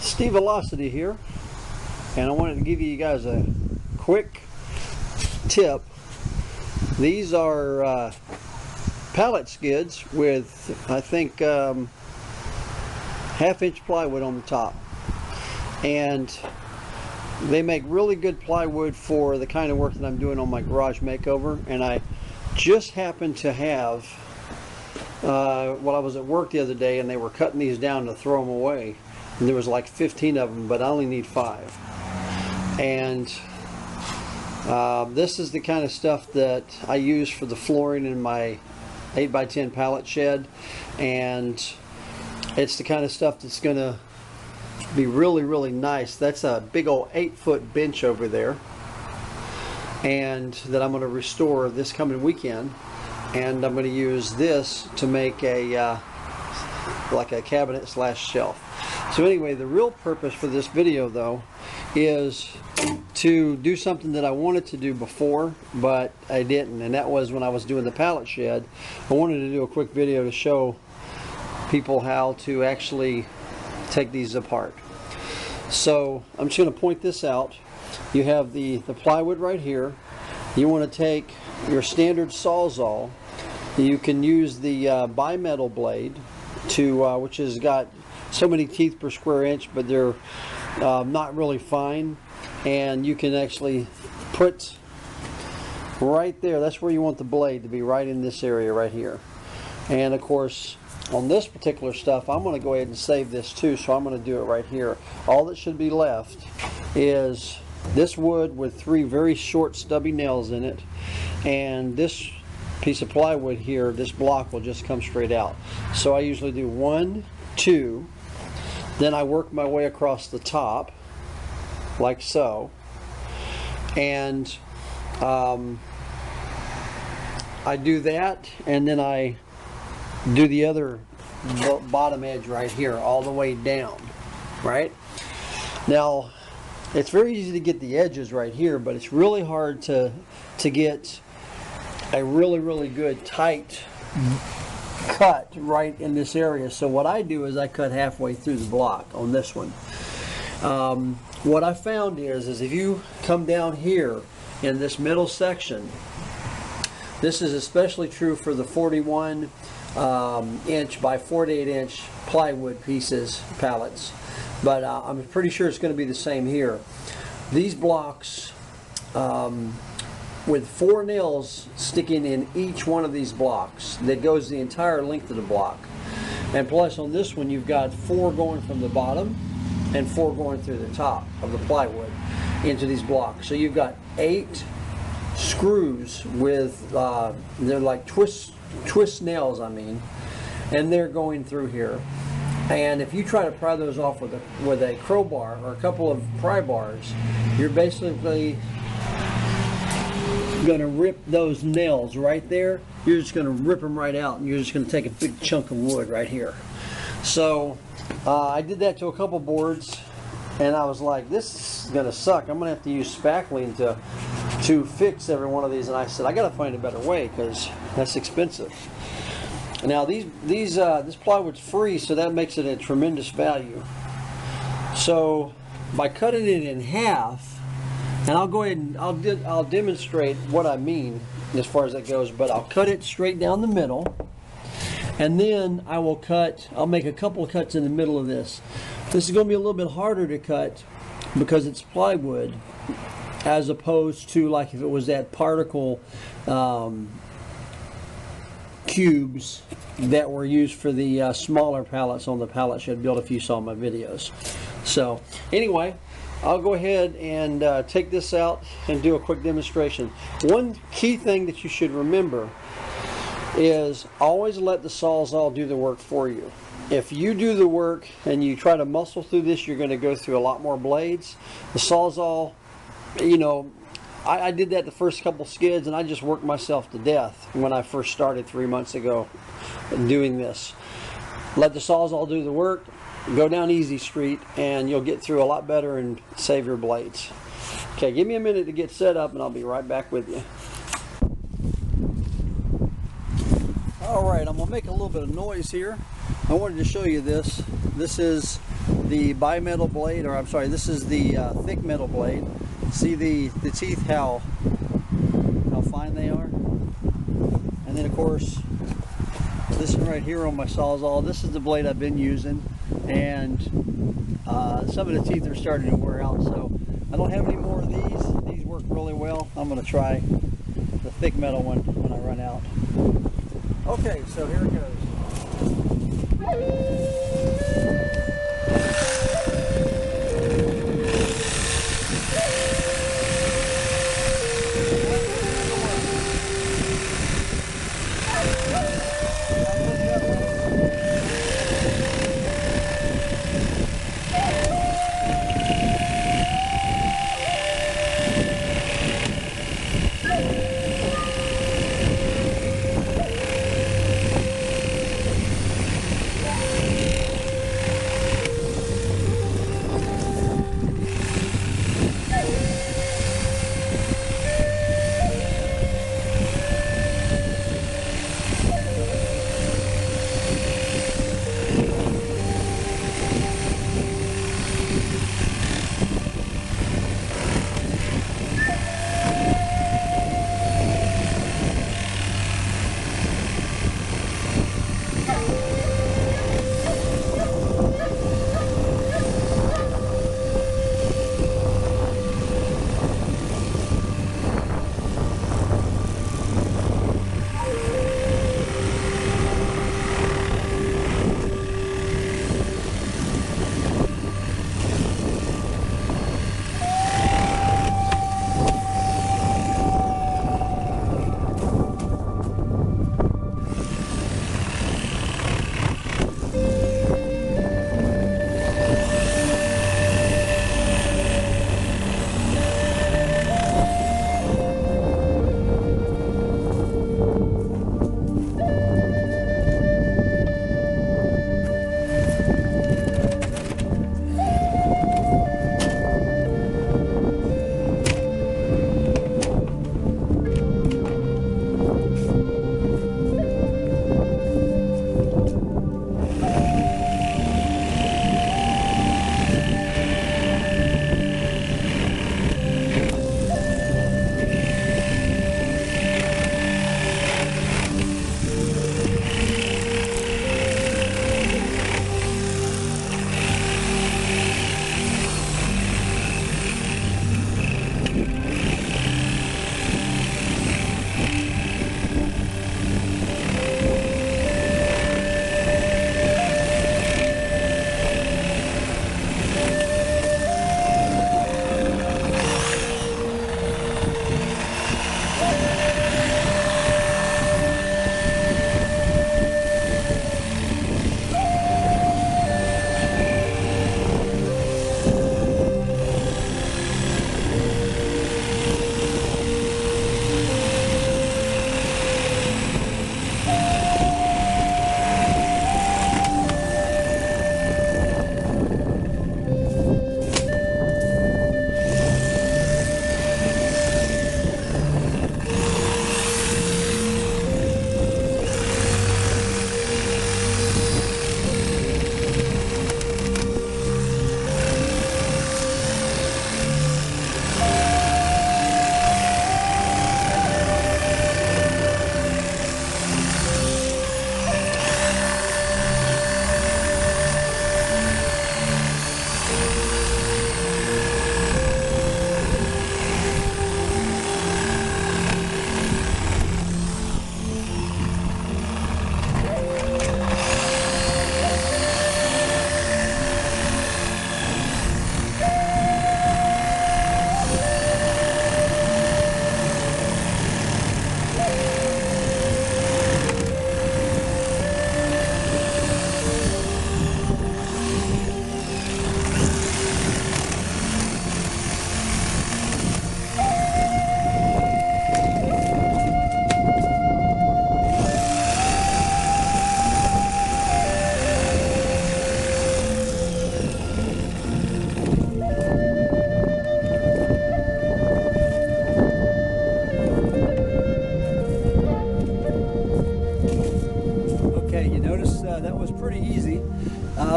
Steve Velocity here, and I wanted to give you guys a quick tip. These are pallet skids with, I think, 1/2-inch plywood on the top, and they make really good plywood for the kind of work that I'm doing on my garage makeover. And I just happened to have, well, I was at work the other day and they were cutting these down to throw them away, and there was like 15 of them, but I only need 5. And this is the kind of stuff that I use for the flooring in my 8x10 pallet shed, and it's the kind of stuff that's going to be really nice. That's a big old 8-foot bench over there, and that I'm going to restore this coming weekend, and I'm going to use this to make a like a cabinet slash shelf. So anyway, the real purpose for this video though is to do something that I wanted to do before, but I didn't, and that was when I was doing the pallet shed. I wanted to do a quick video to show people how to actually take these apart. So I'm just going to point this out. You have the plywood right here. You want to take your standard Sawzall. You can use the bimetal blade to which has got so many teeth per square inch, but they're not really fine, and you can actually put right there. That's where you want the blade to be, right in this area right here. And of course, on this particular stuff, I'm going to go ahead and save this too, so I'm going to do it right here. All that should be left is this wood with 3 very short stubby nails in it, and this piece of plywood here. This block will just come straight out. So I usually do 1, 2, then I work my way across the top like so, and I do that, and then I do the other bottom edge right here all the way down. Right now, it's very easy to get the edges right here, but it's really hard to get a really good tight cut right in this area. So what I do is I cut halfway through the block on this one. What I found is if you come down here in this middle section, this is especially true for the 41 inch by 48 inch plywood pieces, pallets, but I'm pretty sure it's going to be the same here. These blocks with 4 nails sticking in each one of these blocks that goes the entire length of the block, and plus on this one you've got 4 going from the bottom and 4 going through the top of the plywood into these blocks. So you've got 8 screws with they're like twist nails, I mean, and they're going through here. And if you try to pry those off with a crowbar or a couple of pry bars, you're basically going to rip those nails right there. You're just going to rip them right out, and you're just going to take a big chunk of wood right here. So I did that to a couple boards, and I was like, this is going to suck. I'm going to have to use spackling to fix every one of these. And I said, I got to find a better way, because that's expensive. Now this plywood's free, so that makes it a tremendous value. So by cutting it in half, and I'll go ahead and I'll demonstrate what I mean as far as that goes, but I'll cut it straight down the middle, and then I'll make a couple of cuts in the middle of this. This is going to be a little bit harder to cut because it's plywood, as opposed to like if it was that particle cubes that were used for the smaller pallets on the pallet shed build, if you saw my videos. So anyway, I'll go ahead and take this out and do a quick demonstration. One key thing that you should remember is always let the Sawzall do the work for you. If you do the work and you try to muscle through this, you're going to go through a lot more blades. The Sawzall, you know, I did that the first couple skids, and I just worked myself to death when I first started 3 months ago doing this. Let the Sawzall do the work, go down easy street, and you'll get through a lot better and save your blades. Okay, give me a minute to get set up, and I'll be right back with you. Alright, I'm going to make a little bit of noise here. I wanted to show you this. This is the bimetal blade, or I'm sorry, this is the thick metal blade. See the teeth, how fine they are. And then of course, this one right here on my Sawzall, this is the blade I've been using, and some of the teeth are starting to wear out, so I don't have any more of these. These work really well. I'm going to try the thick metal one when I run out. Okay, so here it goes.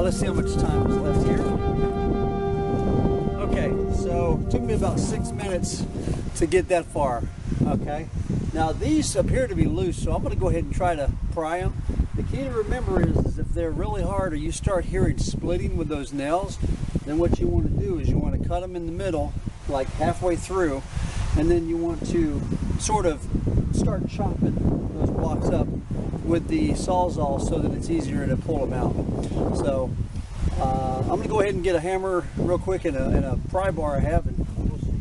Let's see how much time is left here. Okay, so it took me about 6 minutes to get that far. Okay, now these appear to be loose, so I'm going to go ahead and try to pry them. The key to remember is if they're really hard or you start hearing splitting with those nails, then what you want to do is you want to cut them in the middle, like halfway through, and then you want to sort of start chopping those blocks up with the Sawzall so that it's easier to pull them out. So I'm going to go ahead and get a hammer real quick and a pry bar I have, and we'll see.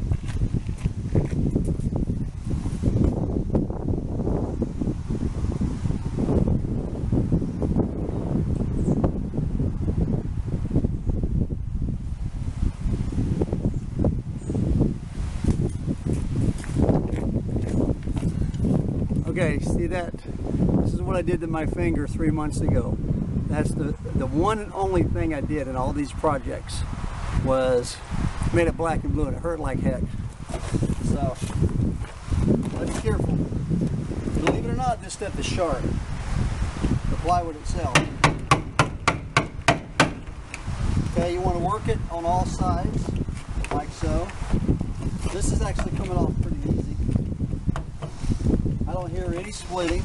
Okay, see that? This is what I did to my finger 3 months ago. That's the one and only thing I did in all these projects was made it black and blue, and it hurt like heck. So, gotta be careful. Believe it or not, this stuff is sharp. The plywood itself. Okay, you want to work it on all sides, like so. This is actually coming off pretty easy. I don't hear any splitting.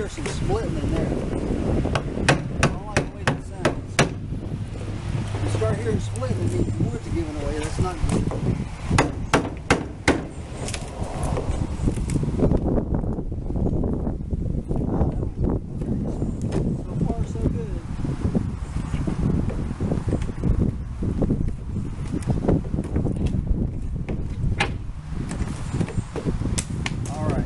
Some splitting in there. I don't like the way that sounds. If you start hearing splitting, it means the wood's giving away. That's not good. So far, so good. All right.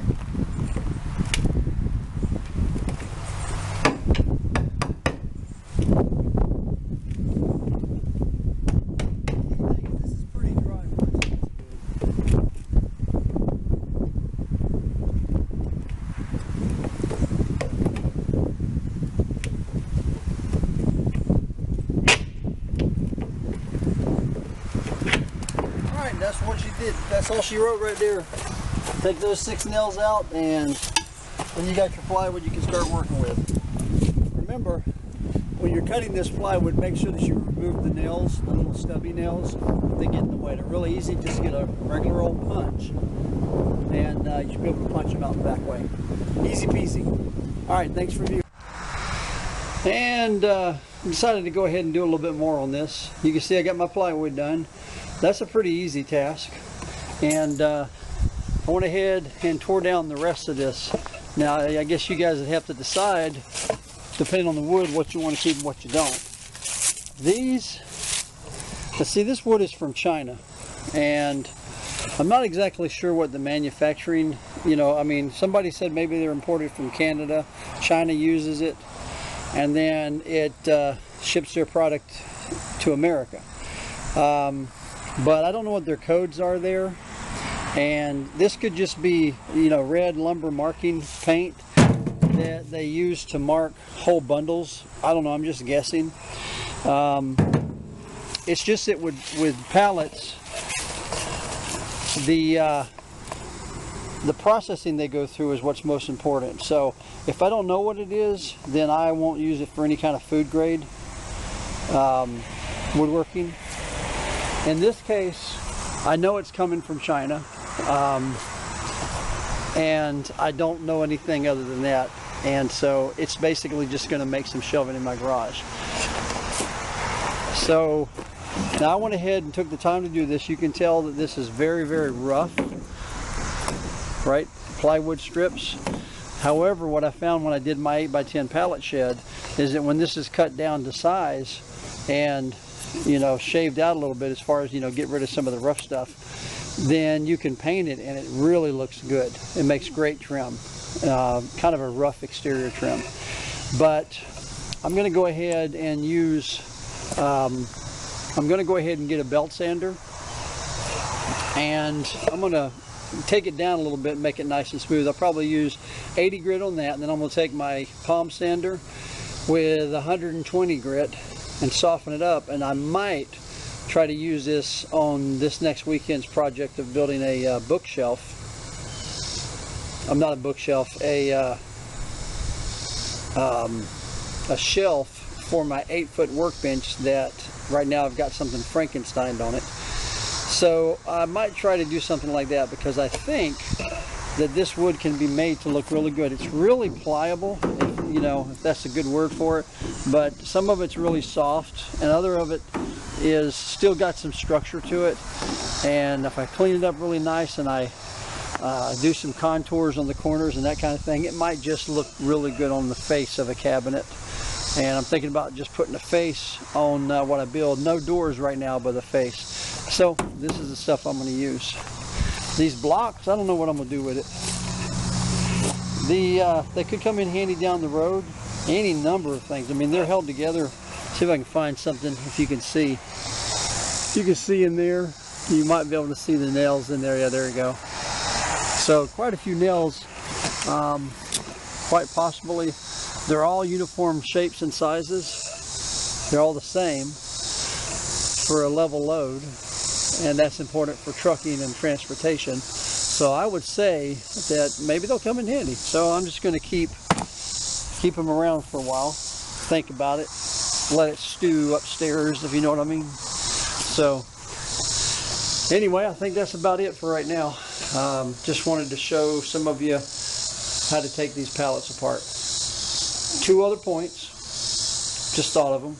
That's what she did. That's all she wrote right there. Take those 6 nails out, and then you got your plywood you can start working with. Remember, when you're cutting this plywood, make sure that you remove the nails, the little stubby nails. They get in the way. They're really easy. Just get a regular old punch, and you should be able to punch them out the back way. Easy peasy. All right, thanks for viewing. And decided to go ahead and do a little bit more on this. You can see I got my plywood done. That's a pretty easy task, and I went ahead and tore down the rest of this. Now I guess you guys would have to decide, depending on the wood, what you want to keep and what you don't. These, let's see, this wood is from China, and I'm not exactly sure what the manufacturing, I mean, somebody said maybe they're imported from Canada. China uses it, and then it ships their product to America. But I don't know what their codes are there, and this could just be, red lumber marking paint that they use to mark whole bundles. I don't know, I'm just guessing. It's just that with pallets, the processing they go through is what's most important. So if I don't know what it is, then I won't use it for any kind of food grade woodworking. In this case, I know it's coming from China, and I don't know anything other than that, and so it's basically just going to make some shelving in my garage. So now I went ahead and took the time to do this. You can tell that this is very, very rough, right? Plywood strips. However, what I found when I did my 8x10 pallet shed is that when this is cut down to size and shaved out a little bit, as far as get rid of some of the rough stuff, then you can paint it and it really looks good. It makes great trim, kind of a rough exterior trim. But I'm going to go ahead and use I'm going to go ahead and get a belt sander and I'm going to take it down a little bit and make it nice and smooth. I'll probably use 80 grit on that, and then I'm going to take my palm sander with 120 grit and soften it up, and I might try to use this on this next weekend's project of building a bookshelf. I'm not a bookshelf, a shelf for my 8-foot workbench that right now I've got something Frankenstein on it. So I might try to do something like that, because I think that this wood can be made to look really good. It's really pliable, if, you know, if that's a good word for it, but some of it's really soft and other of it is still got some structure to it. And if I clean it up really nice and I do some contours on the corners and that kind of thing, it might just look really good on the face of a cabinet. And I'm thinking about just putting a face on what I build. No doors right now, but a face. So this is the stuff I'm going to use. These blocks, I don't know what I'm going to do with it. They could come in handy down the road. Any number of things. I mean, they're held together. See if I can find something, if you can see. You can see in there. You might be able to see the nails in there. Yeah, there you go. So quite a few nails, quite possibly. They're all uniform shapes and sizes. They're all the same for a level load, and that's important for trucking and transportation. So I would say that maybe they'll come in handy. So I'm just going to keep them around for a while, think about it, let it stew upstairs, if you know what I mean. So anyway, I think that's about it for right now. Just wanted to show some of you how to take these pallets apart. 2 other points, just thought of them.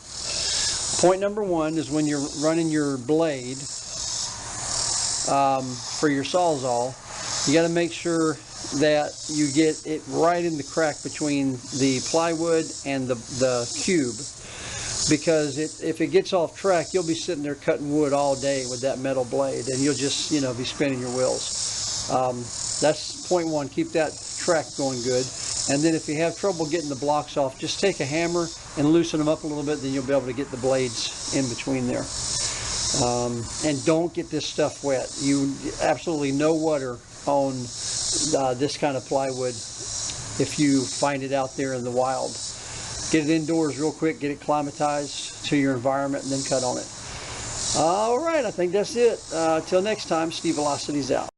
Point number 1 is when you're running your blade for your Sawzall, you got to make sure that you get it right in the crack between the plywood and the cube, because if it gets off track, you'll be sitting there cutting wood all day with that metal blade, and you'll just, you know, be spinning your wheels. That's point 1. Keep that track going good. And then if you have trouble getting the blocks off, just take a hammer and loosen them up a little bit, then you'll be able to get the blades in between there. And don't get this stuff wet. You absolutely no water on this kind of plywood if you find it out there in the wild. Get it indoors real quick, get it climatized to your environment, and then cut on it. All right, I think that's it. Till next time, Steve Velocity's out.